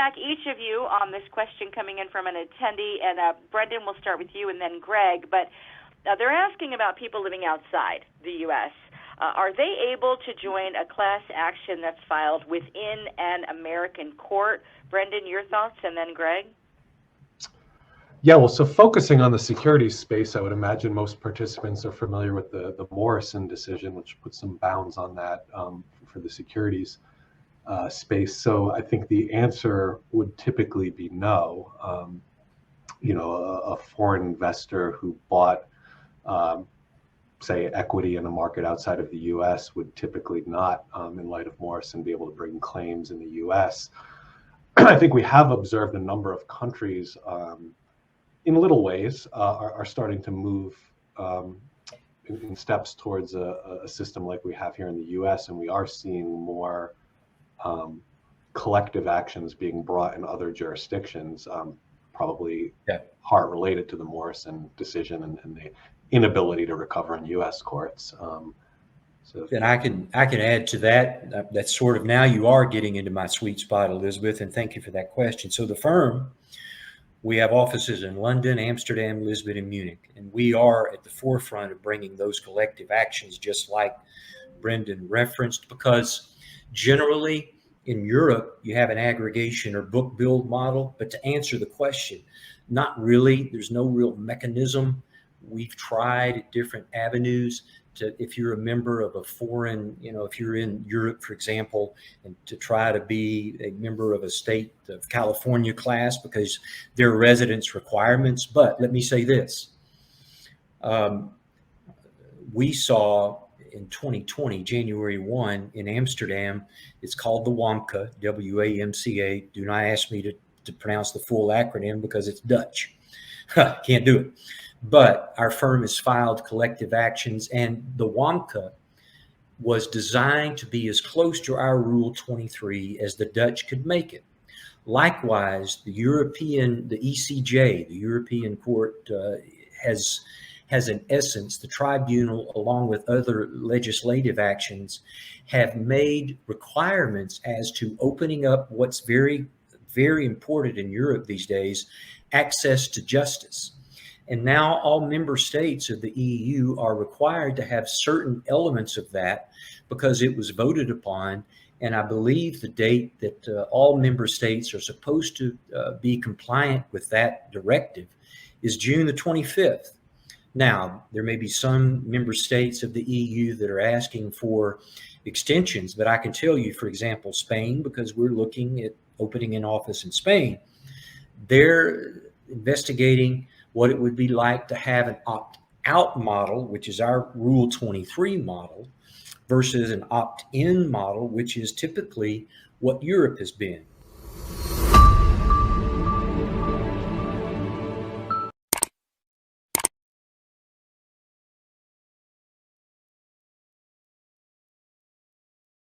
back each of you on this question coming in from an attendee, and Brendan, we'll start with you, and then Greg. But they're asking about people living outside the U.S. Are they able to join a class action that's filed within an American court? Brendan, your thoughts, and then Greg? Yeah, well, so focusing on the securities space, I would imagine most participants are familiar with the Morrison decision, which puts some bounds on that for the securities space. So I think the answer would typically be no. A foreign investor who bought, say, equity in a market outside of the U.S. would typically not, in light of Morrison, be able to bring claims in the U.S. I think we have observed a number of countries in little ways are starting to move in steps towards a system like we have here in the U.S., and we are seeing more collective actions being brought in other jurisdictions, probably part related to the Morrison decision and the inability to recover in U.S. courts. And I can add to that. That's sort of, now you are getting into my sweet spot, Elizabeth, and thank you for that question. So the firm, we have offices in London, Amsterdam, Lisbon, and Munich, and we are at the forefront of bringing those collective actions, just like Brendan referenced, because generally in Europe, you have an aggregation or book build model. But to answer the question, not really. There's no real mechanism. We've tried different avenues to, if you're a member of a foreign, if you're in Europe, for example, and to try to be a member of a state of California class, because there are residence requirements. But let me say this. We saw in 2020, January 1 in Amsterdam, it's called the WAMCA, W-A-M-C-A. Do not ask me to pronounce the full acronym because it's Dutch. Can't do it. But our firm has filed collective actions, and the WAMCA was designed to be as close to our Rule 23 as the Dutch could make it. Likewise, the ECJ, the European Court, has in essence, the tribunal, along with other legislative actions, have made requirements as to opening up what's very, very important in Europe these days, access to justice. And now all member states of the EU are required to have certain elements of that because it was voted upon. And I believe the date that all member states are supposed to be compliant with that directive is June the 25th. Now, there may be some member states of the EU that are asking for extensions, but I can tell you, for example, Spain, because we're looking at opening an office in Spain, they're investigating what it would be like to have an opt-out model, which is our Rule 23 model, versus an opt-in model, which is typically what Europe has been.